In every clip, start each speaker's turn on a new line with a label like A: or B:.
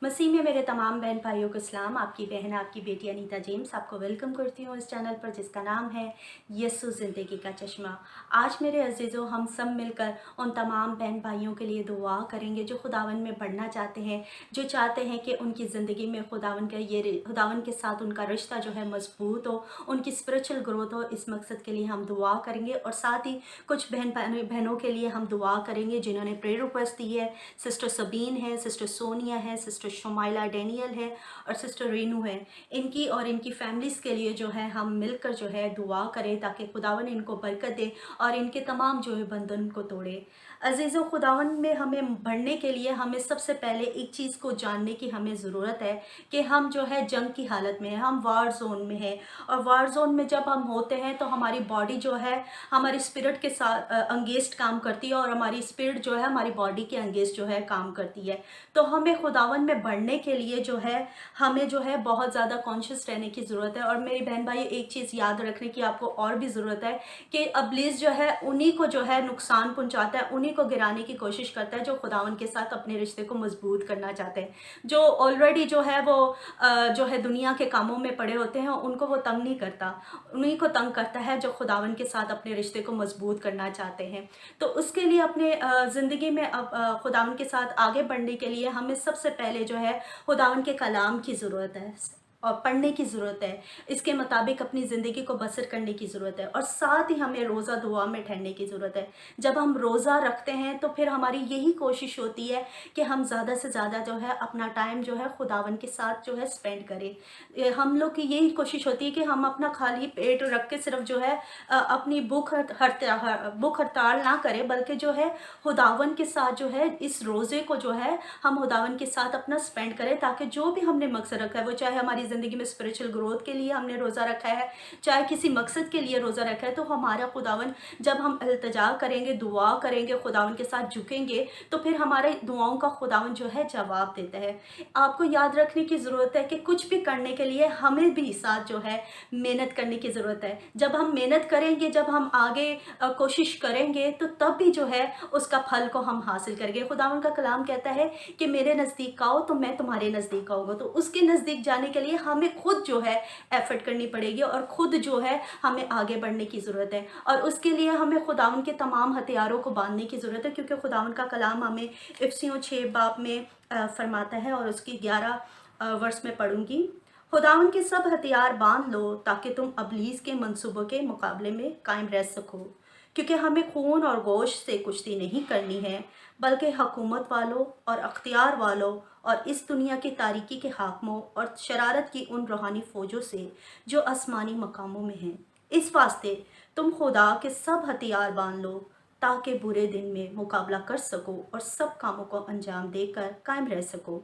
A: मसीह में मेरे तमाम बहन भाइयों को सलाम। आपकी बहन आपकी बेटी अनीता जेम्स आपको वेलकम करती हूँ इस चैनल पर जिसका नाम है यस्सु ज़िंदगी का चश्मा। आज मेरे अजीज़ों, हम सब मिलकर उन तमाम बहन भाइयों के लिए दुआ करेंगे जो खुदावन में बढ़ना चाहते हैं, जो चाहते हैं कि उनकी ज़िंदगी में खुदावन के साथ उनका रिश्ता जो है मजबूत हो, उनकी स्पिरिचुअल ग्रोथ हो। इस मकसद के लिए हम दुआ करेंगे और साथ ही कुछ बहनों के लिए हम दुआ करेंगे जिन्होंने प्रेयर रिक्वेस्ट दी है। सिस्टर सबीन है, सिस्टर सोनिया है, सिस्टर शमाइला डेनियल है और सिस्टर रेनू है। इनकी और इनकी फैमिलीज़ के लिए जो है हम मिलकर जो है दुआ करें ताकि खुदावन इनको बरकत दे और इनके तमाम जो है बंधन को तोड़े। अजीज़ों, खुदावन में हमें बढ़ने के लिए हमें सबसे पहले एक चीज़ को जानने की हमें ज़रूरत है कि हम जो है जंग की हालत में हैं, हम वार जोन में हैं। और वार जोन में जब हम होते हैं तो हमारी बॉडी जो है हमारी स्पिरिट के साथ अंगेंस्ट काम करती है और हमारी स्पिरिट जो है हमारी बॉडी के अंगेंस्ट जो है काम करती है। तो हमें खुदावन में बढ़ने के लिए जो है हमें जो है बहुत ज़्यादा कॉन्शियस रहने की ज़रूरत है। और मेरी बहन भाई, एक चीज़ याद रखने की आपको और भी ज़रूरत है कि इब्लीस जो है उन्हीं को जो है नुकसान पहुंचाता है, उन्हीं को गिराने की कोशिश करता है जो खुदावन के साथ अपने रिश्ते को मजबूत करना चाहते हैं, जो ऑलरेडी जो है वो जो है दुनिया के कामों में पड़े होते हैं। उनको वो तंग नहीं करता, उन्हीं को तंग करता है जो खुदावन के साथ अपने रिश्ते को मजबूत करना चाहते हैं। तो उसके लिए अपने ज़िंदगी में अब खुदावन के साथ आगे बढ़ने के लिए हमें सबसे पहले जो है खुदावन के कलाम की ज़रूरत है और पढ़ने की ज़रूरत है। इसके मुताबिक अपनी ज़िंदगी को बसर करने की ज़रूरत है और साथ ही हमें रोज़ा दुआ में ठहरने की ज़रूरत है। जब हम रोज़ा रखते हैं तो फिर हमारी यही कोशिश होती है कि हम ज़्यादा से ज़्यादा जो है अपना टाइम जो है खुदावन के साथ जो है स्पेंड करें। हम लोग की यही कोशिश होती है कि हम अपना खाली पेट रख के सिर्फ जो है अपनी भूख हड़ताल ना करें, बल्कि जो है खुदावन के साथ जो है इस रोज़े को जो है हम खुदावन के साथ अपना स्पेंड करें, ताकि जो भी हमने मकसद रखा है, वो चाहे हमारी ज़िंदगी में स्पिरिचुअल ग्रोथ के लिए हमने रोज़ा रखा है, चाहे किसी मकसद के लिए रोज़ा रखा है, तो हमारा खुदावन, जब हम इल्तिजा करेंगे, दुआ करेंगे, खुदावन के साथ झुकेंगे, तो फिर हमारे दुआओं का खुदावन जो है जवाब देता है। आपको याद रखने की ज़रूरत है कि कुछ भी करने के लिए हमें भी साथ जो है मेहनत करने की ज़रूरत है। जब हम मेहनत करेंगे, जब हम आगे कोशिश करेंगे, तो तब भी जो है उसका फल को हम हासिल करेंगे। खुदावन का कलाम कहता है कि मेरे नज़दीक आओ तो मैं तुम्हारे नज़दीक आऊँगा। तो उसके नज़दीक जाने के लिए हमें खुद जो है एफर्ट करनी पड़ेगी और खुद जो है हमें आगे बढ़ने की ज़रूरत है। और उसके लिए हमें खुदावन के तमाम हथियारों को बांधने की ज़रूरत है, क्योंकि खुदावन का कलाम हमें इफिसियों 6 बाब में फरमाता है और उसकी 11 वर्ष में पढ़ूंगी। खुदावन के सब हथियार बांध लो ताकि तुम इब्लीस के मंसूबों के मुकाबले में कायम रह सको, क्योंकि हमें खून और गोश्त से कुश्ती नहीं करनी है, बल्कि हुकूमत वालों और अख्तियार वालों और इस दुनिया की तारीकी के हाकिमों और शरारत की उन रूहानी फ़ौजों से जो आसमानी मकामों में हैं। इस वास्ते तुम खुदा के सब हथियार बांध लो ताकि बुरे दिन में मुकाबला कर सको और सब कामों को अंजाम देकर कायम रह सको।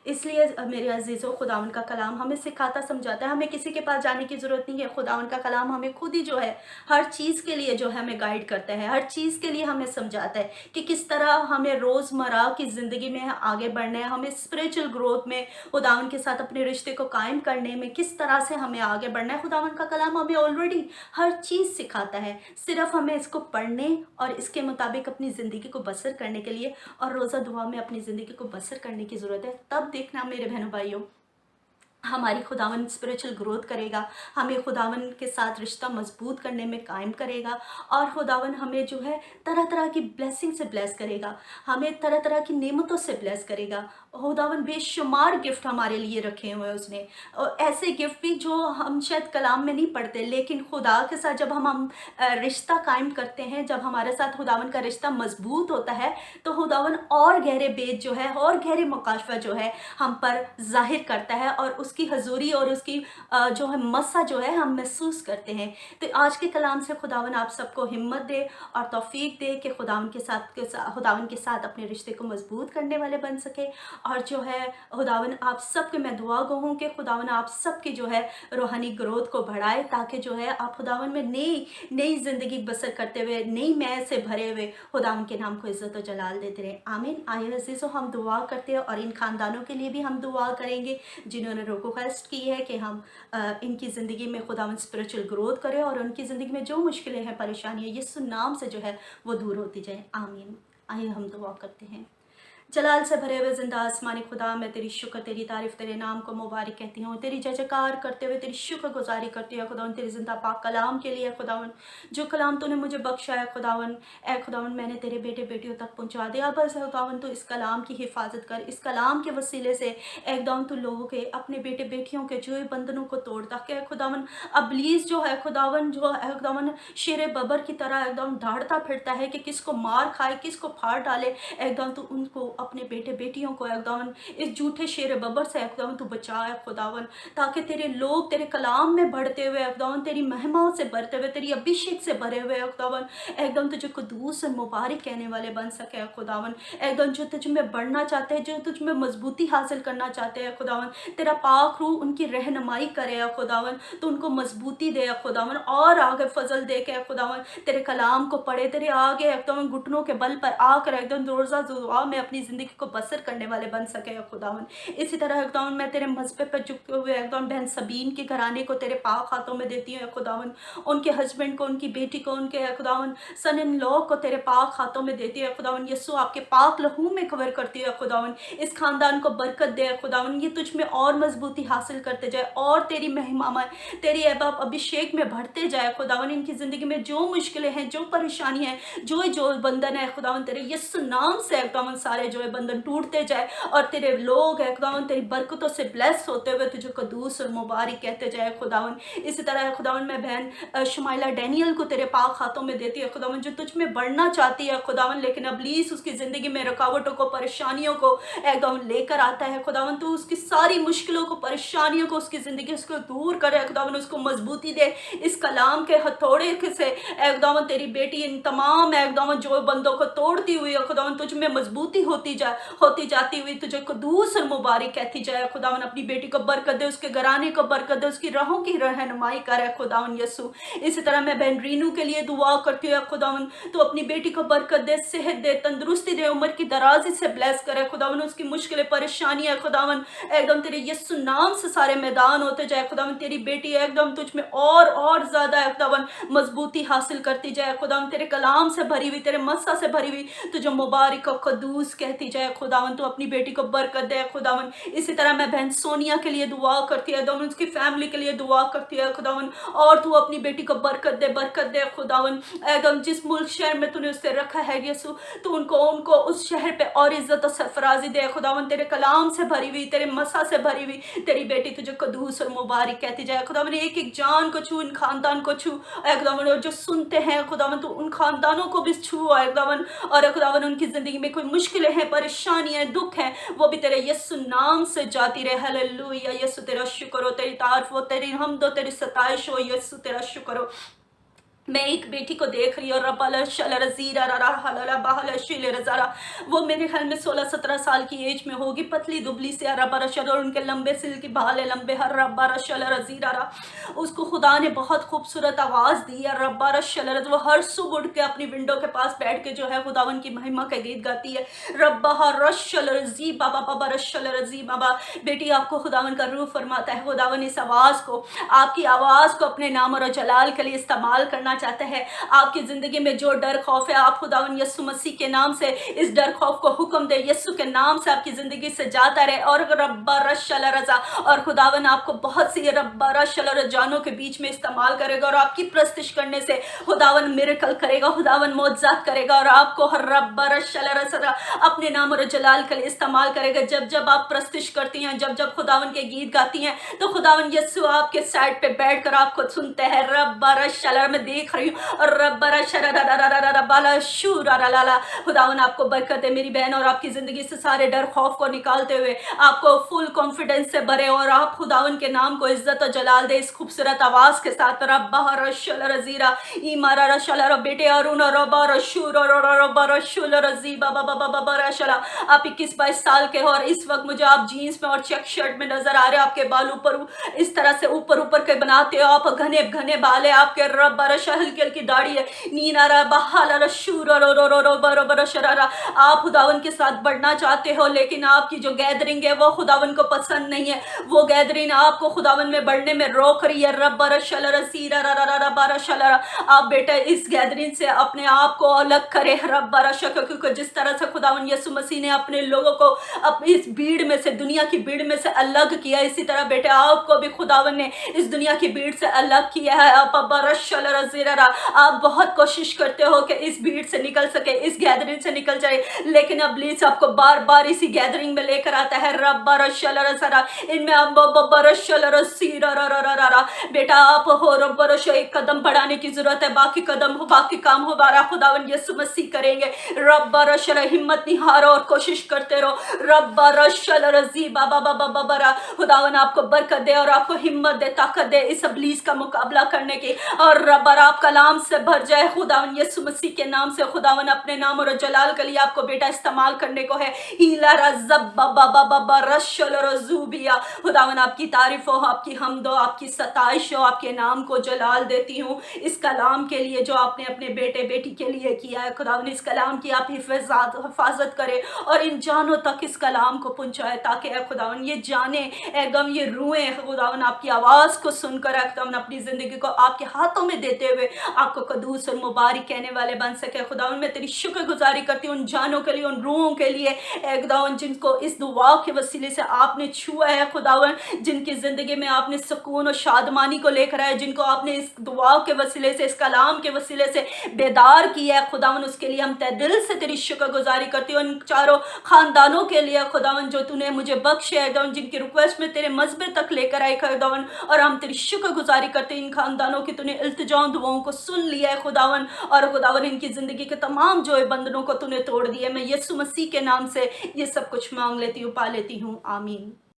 A: इसलिए मेरे अजीज़ों, खुदावन का कलाम हमें सिखाता समझाता है, हमें किसी के पास जाने की ज़रूरत नहीं है। खुदावन का कलाम हमें खुद ही जो है हर चीज़ के लिए जो है हमें गाइड करता है, हर चीज़ के लिए हमें समझाता है कि किस तरह हमें रोज़मर्रा की ज़िंदगी में आगे बढ़ना है, हमें स्पिरिचुअल ग्रोथ में खुदावन के साथ अपने रिश्ते को कायम करने में किस तरह से हमें आगे बढ़ना है। खुदावन का कलाम हमें ऑलरेडी हर चीज़ सिखाता है, सिर्फ हमें इसको पढ़ने और इसके मुताबिक अपनी ज़िंदगी को बसर करने के लिए और रोज़ा दुआ में अपनी ज़िंदगी को बसर करने की ज़रूरत है। तब देखना मेरे बहनों भाइयों, हमारी खुदावन स्पिरिचुअल ग्रोथ करेगा, हमें खुदावन के साथ रिश्ता मजबूत करने में कायम करेगा और खुदावन हमें जो है तरह तरह की ब्लेसिंग से ब्लेस करेगा, हमें तरह तरह की नेमतों से ब्लेस करेगा। खुदावन बेशुमार गिफ्ट हमारे लिए रखे हुए हैं उसने, और ऐसे गिफ्ट भी जो हम शायद कलाम में नहीं पढ़ते, लेकिन खुदा के साथ जब हम रिश्ता कायम करते हैं, जब हमारे साथ खुदावन का रिश्ता मजबूत होता है, तो खुदावन और गहरे बेत जो है और गहरे मुकाशफा जो है हम पर जाहिर करता है और उसकी हजूरी और उसकी जो है मसा जो है हम महसूस करते हैं। तो आज के कलाम से खुदावन आप सबको हिम्मत दे और तौफीक दे कि खुदावन के साथ अपने रिश्ते को मजबूत करने वाले बन सके। और जो है खुदावन आप सबके, मैं दुआ गो हूँ कि खुदावन आप सबकी जो है रूहानी ग्रोथ को बढ़ाए, ताकि जो है आप खुदावन में नई ज़िंदगी बसर करते हुए, नई मैं से भरे हुए खुदावन के नाम को इज़्ज़त और जलाल देते रहे। आमीन। आए अज़ीज़ों, हम दुआ करते हैं और इन खानदानों के लिए भी हम दुआ करेंगे जिन्होंने रिक्वेस्ट की है कि हम इनकी ज़िंदगी में खुदावन स्पिरिचुअल ग्रोथ करें और उनकी ज़िंदगी में जो मुश्किलें हैं, परेशानियाँ, यीशु नाम से जो है वो दूर होती जाए। आमीन। आइए हम दुआ करते हैं। जलाल से भरे हुए ज़िंदा आसमानी खुदा, मैं तेरी शुक्र, तेरी तारीफ़, तेरे नाम को मुबारक कहती हूँ। तेरी जय जयकार करते हुए तेरी शुक्रगुज़ारी करती हूँ खुदावन, तेरे ज़िंदा पाक कलाम के लिए खुदावन, जो कलाम तूने मुझे बख्शा है खुदावन। ऐ खुदावन, मैंने तेरे बेटे बेटियों तक पहुँचा दिया। बस खुदावन तू इस कलाम की हिफाजत कर, इस कलाम के वसीले से एकदम तू लोगों के, अपने बेटे बेटियों के जो बंधनों को तोड़, ताकि खुदावन अबलीस जो है खुदावन, जो है खुदावन शेर बबर की तरह एकदम दौड़ता फिरता है कि किसको मार खाए, किसको फाड़ डाले, एकदम तू उनको, अपने बेटे बेटियों को एकदम इस झूठे शेर बबर से एकदम तू बचाए खुदावन, ताकि तेरे लोग तेरे कलाम में बढ़ते हुए एकदम तेरी महिमाओं से भरते हुए, तेरी अभिषेक से भरे हुए खुदावन, एकदम तुझे कुदूस और मुबारक कहने वाले बन सके खुदावन। एकदम जो तुझ में बढ़ना चाहते हैं, जो तुझ में मजबूती हासिल करना चाहते हैं खुदावन, तेरा पाक रूह उनकी रहनुमाई करे खुदावन, तो उनको मजबूती दे खुदावन, और आगे फजल दे के खुदावन तेरे कलाम को पढ़े, तेरे आगे एकदम घुटनों के बल पर आकर एकदम रोज़ा दुआ में अपनी ज़िंदगी को बसर करने वाले बन सके खुदावन। इसी तरह एकदम मैं तेरे मज़बे पर झुके हुए एकदम बहन सबीन के घराने को तेरे पाक हाथों में देती हूँ खुदावन, उनके हस्बैंड को, उनकी बेटी को, उनके खुदावन सन इन लॉ को तेरे पाक हाथों में देती है खुदावन। यीशु आपके पाक लहू में कवर करती है खुदावन, इस खानदान को बरकत दे खुदावन, ये तुझ में और मजबूती हासिल करते जाए और तेरी महिमा में, तेरी अभिषेक में बढ़ते जाए खुदावन। इनकी ज़िंदगी में जो मुश्किलें हैं, जो परेशानी है, जो बंधन है खुदावन, तेरे यीशु नाम से खुदावन सारे जो बंधन टूटते जाए, और तेरे लोग खुदावन तेरी बरकतों से ब्लेस होते हुए तुझे कदूस और मुबारक कहते जाए खुदावन। इसी तरह खुदावन मैं बहन शुमाइला डैनियल को तेरे पाक हाथों में देती है खुदावन, जो तुझ में बढ़ना चाहती है खुदावन, लेकिन अबलीस उसकी ज़िंदगी में रुकावटों को, परेशानियों को एकदम लेकर आता है खुदावन। तू उसकी सारी मुश्किलों को, परेशानियों को, उसकी ज़िंदगी उसको दूर करे खुदावन, उसको मजबूती दे। इस कलाम के हथौड़े से एकदम तेरी बेटी इन तमाम एकदम जो बंदों को तोड़ती हुई है खुदावन, तुझ में मजबूती होती जाती हुई तुझे कदूस और मुबारक कहती जाए खुदावन। अपनी बेटी को बरकत दे, उसके घराने को बरकत दे, उसकी राहों की रहनुमाई करे खुदावन यीशु। इसी तरह मैं बहन रीनू के लिए दुआ करती हूँ खुदावन, तो अपनी बेटी को बरकत दे, सेहत दे, तंदुरुस्ती दे, उम्र की दराजी से ब्लेस करे खुदावन। उसकी मुश्किलें, परेशानियां खुदावन एकदम तेरे यीशु नाम से सारे मैदान होते जाए खुदावन। तेरी बेटी एकदम तुझ में और ज्यादा खुदावन मजबूती हासिल करती जाए खुदावन, तेरे कलाम से भरी हुई, तेरे मस्सा से भरी हुई तुझे मुबारक और कदूस कहती जाए खुदावन। तो अपनी बेटी को बरकत दे खुदावन। इसी तरह मैं बहन सोनिया के लिए दुआ करती है खुदावन, उसकी फैमिली के लिए दुआ करती है खुदावन, और तू अपनी बेटी को बरकत दे खुदावन। एकदम जिस मुल्क शहर में तूने उससे रखा है यीशु, तो उनको उस शहर पे और इज्जत और सरफराजी दे खुदावन। तेरे कलाम से भरी हुई, तेरे मसा से भरी हुई तेरी बेटी तुझे कदूस और मुबारक कहती जाए खुदावन। एक एक जान को छू, इन खानदान को छू खुदावन, और जो सुनते हैं खुदावन तो उन खानदानों को भी छू खुदावन, और खुदावन उनकी जिंदगी में कोई मुश्किलें हैं, परेशानियां, दुख हैं, वो भी तेरे यीशु नाम से जाती रहे। हालेलुया यीशु, तेरा शुक्र हो, तेरी तारीफ हो, तेरी हमद हो, तेरी सताइश हो यीशु, तेरा शुक्र हो। मैं एक बेटी को देख रही हूँ, वो मेरे ख्याल में 16-17 साल की एज में होगी, पतली दुबली से और उनके लंबे सिल की बाल है, लंबे हर उसको खुदा ने बहुत खूबसूरत आवाज़ दी है। वो हर सुबह उठ के अपनी विंडो के पास बैठ के जो है खुदावन की महिमा का गीत गाती है। बाबा बेटी आपको खुदावन का रूह फरमाता है। खुदावन इस आवाज़ को, आपकी आवाज़ को अपने नाम और जलाल के लिए इस्तेमाल करना चाहता है। आपकी ज़िंदगी में जो डर खौफ है, आप खुदावन यीशु मसीह के नाम से इस डर खौफ को हुक्म दे, यीशु के नाम से आपकी ज़िंदगी से जाता रहे। और रब्बा रशल रज़ा, और खुदावन आपको बहुत सी रब्बा रशल रजानों के बीच में इस्तेमाल करेगा, और आपकी प्रस्तिश करने से खुदावन मिरेकल करेगा, खुदावन मौजज़ात करेगा, और आपको हर रब्बा रशल रज़ा अपने नाम और जलाल के लिए इस्तेमाल करेगा। जब जब आप प्रस्तिश करती हैं, जब जब खुदावन के गीत गाती हैं, तो खुदावन यीशु आपके साइड पे बैठ कर आपको सुनते हैं। रब्बा रशल, मैं देख रही हूँ, और खुदावन आपको बरकत है मेरी बहन, और आपकी जिंदगी से सारे डर खौफ को निकालते हुए आपको फुल कॉन्फिडेंस से भरे, और आप खुदावन के नाम को इज्जत और जलाल दे इस खूबसूरत आवाज के साथ। रब्बा रशल रजीरा ईमारा रशल बेटे अरुण रब्बा रशूर रब्बा रशुल रजी बाबा बाबा बाबा रशला। आप 21-22 साल के हो, और इस वक्त मुझे आप जीन्स में और चेक शर्ट में नजर आ रहे हो। आपके बाल ऊपर इस तरह से ऊपर के बनाते हो, आप घने घने बाल है आपके। रब्बा रशल हल्की हल्की दाढ़ी है, नीना रा बहाला रा शूरा रो रो रो रो बरो बरो शरारा। आप खुदावन के साथ बढ़ना चाहते हो, लेकिन आपकी जो गैदरिंग है वो खुदावन को पसंद नहीं है। वो गैदरिंग आपको खुदावन में बढ़ने में रोक रही है। रब बरा शलरा सीरा रा रा रा रा बारा शलरा। आप बेटा इस गैदरिंग से अपने आप को अलग करे। रब बरा शक, क्योंकि जिस तरह से खुदावन यीशु मसीह ने अपने लोगों को अपनी इस भीड़ में से, दुनिया की भीड़ में से अलग किया, इसी तरह बेटे आपको भी खुदावन ने इस दुनिया की भीड़ से अलग किया है। आप बहुत कोशिश करते हो कि इस भीड़ से निकल सके, इस गैदरिंग से निकल जाए, लेकिन इब्लीस आपको बार बार इसी गैदरिंग में लेकर आता है। इनमें बेटा आप हो एक कदम बढ़ाने की जरूरत है, बाकी काम हो बारा खुदावन यीशु मसीह करेंगे। हिम्मत नहीं हारो और कोशिश करते रहो। खुदावन आपको बरकत दे और आपको हिम्मत दे, ताकत दे इस इब्लीस का मुकाबला करने की। और रब्बर आप कलाम से भर जाए खुदावन यीशु मसीह के नाम से। खुदावन अपने नाम और जलाल के लिए आपको बेटा इस्तेमाल करने को है। हीला रज़ब बाबा बाबा रशल रज़ूबिया। खुदावन आपकी तारीफ हो, आपकी हमद हो, आपकी सताइश हो, आपके नाम को जलाल देती हूँ इस कलाम के लिए जो आपने अपने बेटे बेटी के लिए किया है। खुदावन इस कलाम की आप हिफाजत करे और इन जानों तक इस कलाम को पहुँचाए, ताकि खुदावन ये जाने एकदम ये रुएं खुदावन आपकी आवाज़ को सुनकर एकदम अपनी ज़िंदगी को आपके हाथों में देते हुए आपको कदूस और मुबारक कहने वाले बन सके। खुदावन मैं तेरी शुक्रगुजारी करती हूँ उन जानों के लिए, उन रूहों के लिए एकदम जिनको इस दुआ के वसीले से आपने छुआ है। खुदावन जिनकी ज़िंदगी में आपने सुकून और शादमानी को लेकर आए, जिनको आपने इस दुआ के वसीले से, इस कलाम के वसीले से बेदार किया है, खुदावन उसके लिए हम तहे दिल से तेरी शुक्रगुजारी करती हूँ। उन चारों खानदानों के लिए खुदावन जो तूने मुझे बख्शे है, जिनकी रिक्वेस्ट में तेरे मजबे तक लेकर आए खुदावन, और हम तेरी शुक्रगुजारी करते हैं इन खानदानों की तूने इल्तिजाओं दुआओं को सुन लिया है खुदावन। और खुदावन इनकी ज़िंदगी के तमाम जो बंधनों को तूने तोड़ दिया। मैं यीशु मसीह के नाम से ये सब कुछ मांग लेती हूँ, पा लेती हूँ, आमीन।